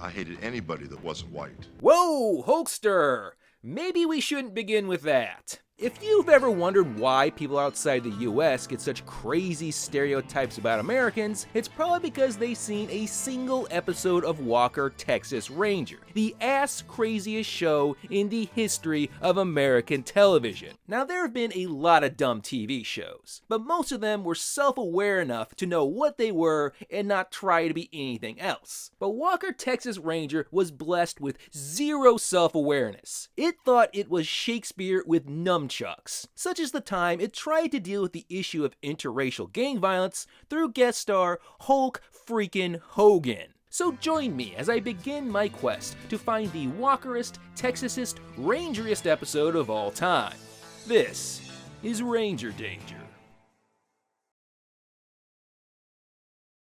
I hated anybody that wasn't white. Whoa, Hulkster! Maybe we shouldn't begin with that. If you've ever wondered why people outside the US get such crazy stereotypes about Americans, it's probably because they've seen a single episode of Walker, Texas Ranger, the ass-craziest show in the history of American television. Now, there have been a lot of dumb TV shows, but most of them were self-aware enough to know what they were and not try to be anything else. But Walker, Texas Ranger was blessed with zero self-awareness. It thought it was Shakespeare with nunchucks, such as the time it tried to deal with the issue of interracial gang violence through guest star Hulk freaking Hogan. So join me as I begin my quest to find the Walkerist, Texasist, Rangeriest episode of all time. This is Ranger Danger.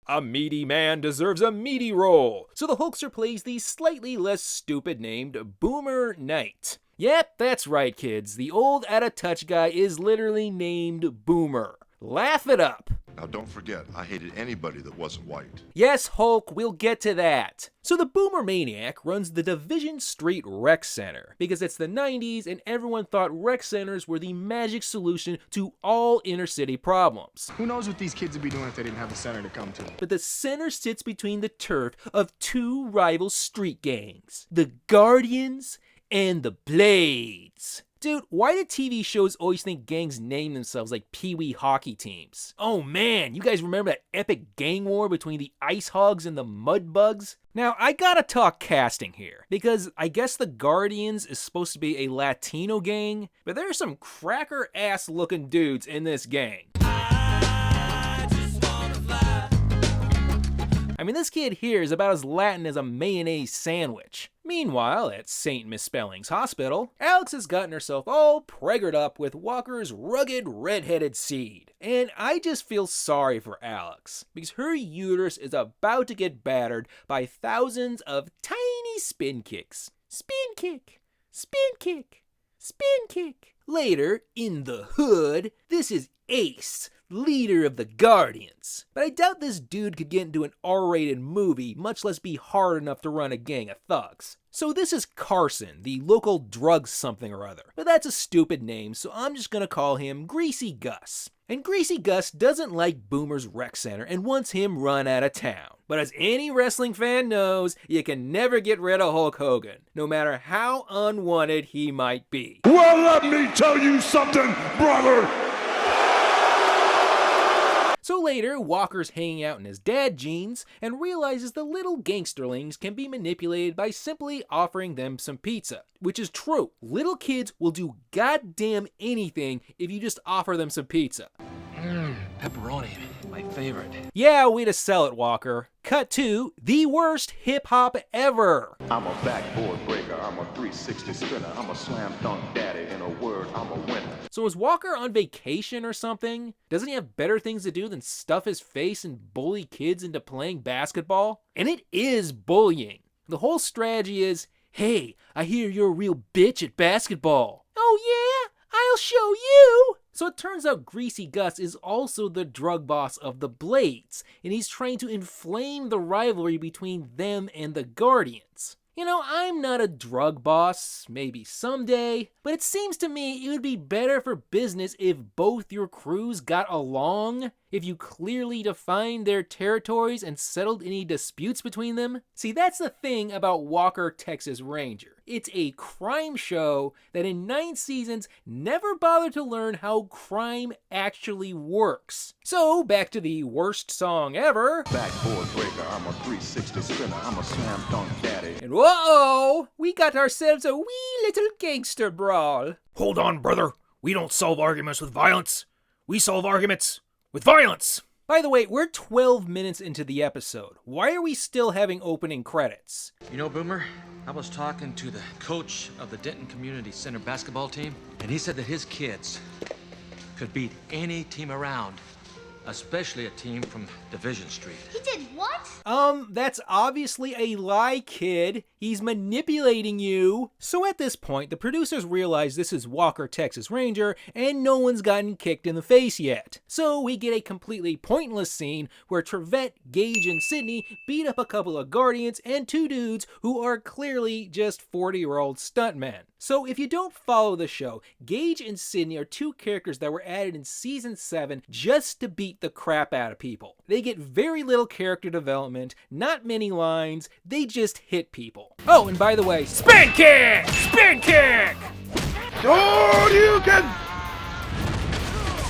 A meaty man deserves a meaty role, so the Hulkster plays the slightly less stupid named Boomer Knight. Yep, that's right, kids. The old out-of-touch guy is literally named Boomer. Laugh it up. Now don't forget, I hated anybody that wasn't white. Yes, Hulk, we'll get to that. So the Boomer Maniac runs the Division Street Rec Center because it's the 90s and everyone thought rec centers were the magic solution to all inner city problems. Who knows what these kids would be doing if they didn't have a center to come to? But the center sits between the turf of two rival street gangs, the Guardians and the Blades. Dude, why do TV shows always think gangs name themselves like Pee-wee hockey teams? Oh man, you guys remember that epic gang war between the Ice Hogs and the Mud Bugs? Now, I gotta talk casting here, because I guess the Guardians is supposed to be a Latino gang, but there are some cracker-ass looking dudes in this gang. I mean, this kid here is about as Latin as a mayonnaise sandwich. Meanwhile, at St. Misspellings Hospital, Alex has gotten herself all preggered up with Walker's rugged red-headed seed. And I just feel sorry for Alex, because her uterus is about to get battered by thousands of tiny spin kicks. Spin kick, spin kick, spin kick. Later, in the hood, this is Ace, leader of the Guardians. But I doubt this dude could get into an R-rated movie, much less be hard enough to run a gang of thugs. So this is Carson, the local drug something or other. But that's a stupid name, so I'm just gonna call him Greasy Gus. And Greasy Gus doesn't like Boomer's rec center and wants him run out of town. But as any wrestling fan knows, you can never get rid of Hulk Hogan, no matter how unwanted he might be. Well, let me tell you something, brother! So later, Walker's hanging out in his dad jeans and realizes the little gangsterlings can be manipulated by simply offering them some pizza. Which is true. Little kids will do goddamn anything if you just offer them some pizza. Pepperoni, my favorite. Yeah, way to sell it, Walker. Cut to the worst hip-hop ever. I'm a backboard breaker, I'm a 360 spinner, I'm a slam dunk daddy, in a word, I'm a winner. So is Walker on vacation or something? Doesn't he have better things to do than stuff his face and bully kids into playing basketball? And it is bullying. The whole strategy is, hey, I hear you're a real bitch at basketball. Oh yeah? I'll show you! So it turns out Greasy Gus is also the drug boss of the Blades, and he's trying to inflame the rivalry between them and the Guardians. You know, I'm not a drug boss, maybe someday, but it seems to me it would be better for business if both your crews got along, if you clearly defined their territories and settled any disputes between them. See, that's the thing about Walker, Texas Ranger. It's a crime show that in 9 seasons never bothered to learn how crime actually works. So, back to the worst song ever. Backboard breaker, I'm a 360 spinner, I'm a slam dunk daddy. And whoa, we got ourselves a wee little gangster brawl. Hold on, brother. We don't solve arguments with violence. We solve arguments with violence. By the way, we're 12 minutes into the episode. Why are we still having opening credits? You know, Boomer, I was talking to the coach of the Denton Community Center basketball team, and he said that his kids could beat any team around especially a team from Division Street. He did what? That's obviously a lie, kid. He's manipulating you. So at this point, the producers realize this is Walker, Texas Ranger, and no one's gotten kicked in the face yet. So we get a completely pointless scene where Trevette, Gage, and Sydney beat up a couple of Guardians and two dudes who are clearly just 40-year-old stuntmen. So if you don't follow the show, Gage and Sydney are two characters that were added in season 7 just to beat the crap out of people. They get very little character development, not many lines, they just hit people. Oh, and by the way, spin kick! Spin kick!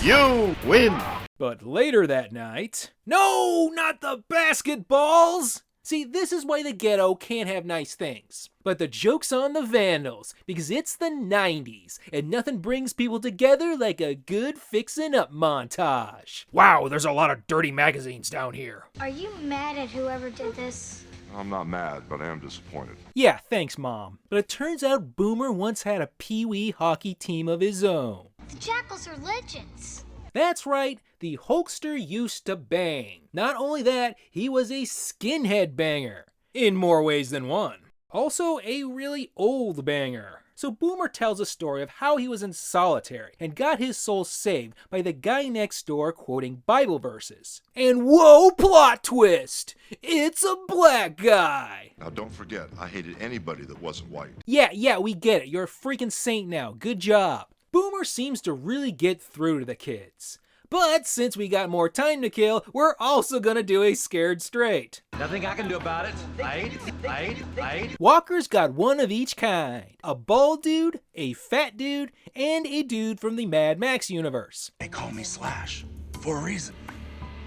You win. But later that night, no, not the basketballs! See, this is why the ghetto can't have nice things. But the joke's on the Vandals, because it's the 90s, and nothing brings people together like a good fixin' up montage. Wow, there's a lot of dirty magazines down here. Are you mad at whoever did this? I'm not mad, but I am disappointed. Yeah, thanks, Mom. But it turns out Boomer once had a pee-wee hockey team of his own. The Jackals are legends. That's right, the Hulkster used to bang. Not only that, he was a skinhead banger. In more ways than one. Also, a really old banger. So Boomer tells a story of how he was in solitary and got his soul saved by the guy next door quoting Bible verses. And whoa, plot twist! It's a black guy! Now don't forget, I hated anybody that wasn't white. Yeah, we get it. You're a freaking saint now. Good job. Boomer seems to really get through to the kids. But since we got more time to kill, we're also gonna do a scared straight. Nothing I can do about it. I. Walker's got one of each kind. A bald dude, a fat dude, and a dude from the Mad Max universe. They call me Slash for a reason.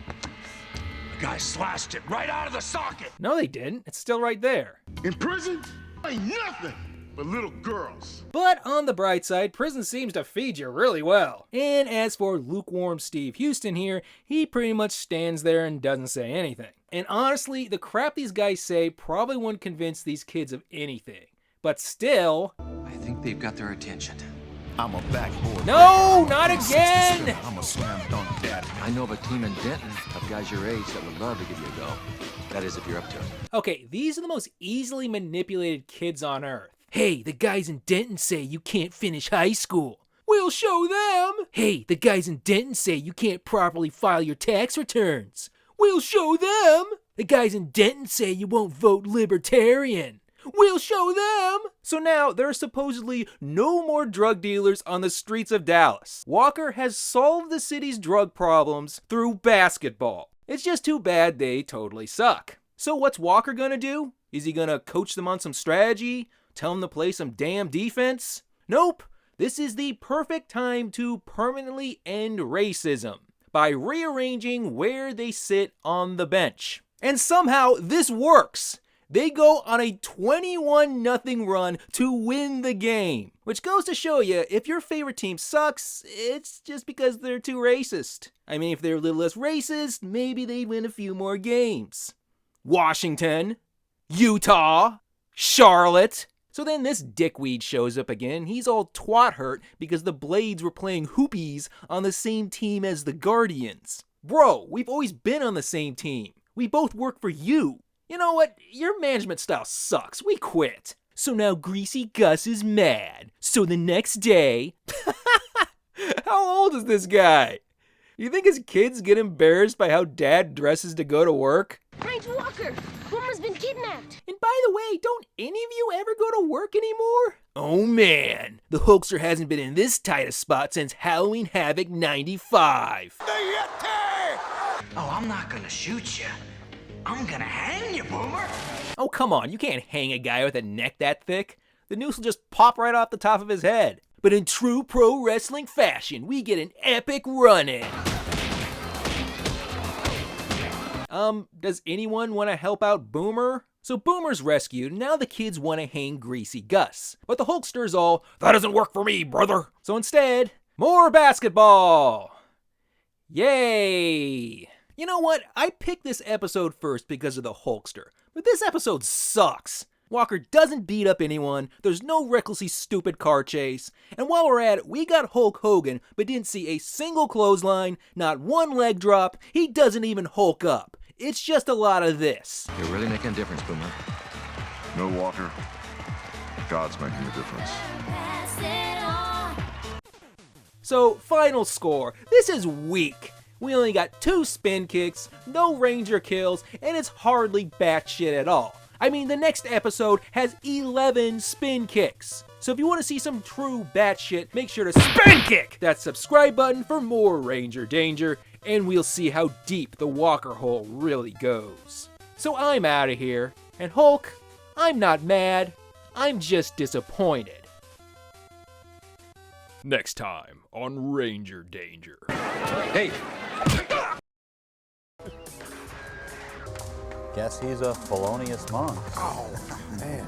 The guy slashed it right out of the socket. No, they didn't. It's still right there. In prison, ain't nothing but little girls. But on the bright side, prison seems to feed you really well. And as for lukewarm Steve Houston here, he pretty much stands there and doesn't say anything. And honestly, the crap these guys say probably wouldn't convince these kids of anything. But still... I think they've got their attention. I'm a backboard. No, not again! I'm a slam dunk daddy. I know of a team in Denton of guys your age that would love to give you a go. That is, if you're up to it. Okay, these are the most easily manipulated kids on Earth. Hey, the guys in Denton say you can't finish high school. We'll show them. Hey, the guys in Denton say you can't properly file your tax returns. We'll show them. The guys in Denton say you won't vote libertarian. We'll show them. So now there are supposedly no more drug dealers on the streets of Dallas. Walker has solved the city's drug problems through basketball. It's just too bad they totally suck. So what's Walker gonna do? Is he gonna coach them on some strategy? Tell them to play some damn defense? Nope. This is the perfect time to permanently end racism by rearranging where they sit on the bench. And somehow this works. They go on a 21-0 run to win the game. Which goes to show you, if your favorite team sucks, it's just because they're too racist. I mean, if they're a little less racist, maybe they'd win a few more games. Washington, Utah, Charlotte. So then this dickweed shows up again. He's all twat hurt because the Blades were playing hoopies on the same team as the Guardians. Bro, we've always been on the same team. We both work for you. You know what? Your management style sucks. We quit. So now Greasy Gus is mad. So the next day... How old is this guy? You think his kids get embarrassed by how dad dresses to go to work? Frank Walker! Boomer's been kidnapped! And by the way, don't any of you ever go to work anymore? Oh man, the Hulkster hasn't been in this tight a spot since Halloween Havoc 95. Oh, I'm not gonna shoot you. I'm gonna hang you, Boomer. Oh come on, you can't hang a guy with a neck that thick. The noose will just pop right off the top of his head. But in true pro wrestling fashion, we get an epic run-in. Does anyone want to help out Boomer? So Boomer's rescued, now the kids want to hang Greasy Gus. But the Hulkster's all, that doesn't work for me, brother. So instead, more basketball. Yay. You know what? I picked this episode first because of the Hulkster. But this episode sucks. Walker doesn't beat up anyone, there's no recklessly stupid car chase, and while we're at it, we got Hulk Hogan, but didn't see a single clothesline, not one leg drop, he doesn't even Hulk up. It's just a lot of this. You're really making a difference, Boomer. No, Walker. God's making a difference. So, final score. This is weak. We only got 2 spin kicks, no Ranger kills, and it's hardly batshit at all. I mean, the next episode has 11 spin kicks. So if you want to see some true batshit, make sure to spin kick that subscribe button for more Ranger Danger, and we'll see how deep the Walker hole really goes. So I'm out of here, and Hulk, I'm not mad, I'm just disappointed. Next time on Ranger Danger. Hey, Guess he's a felonious monk. Oh, man.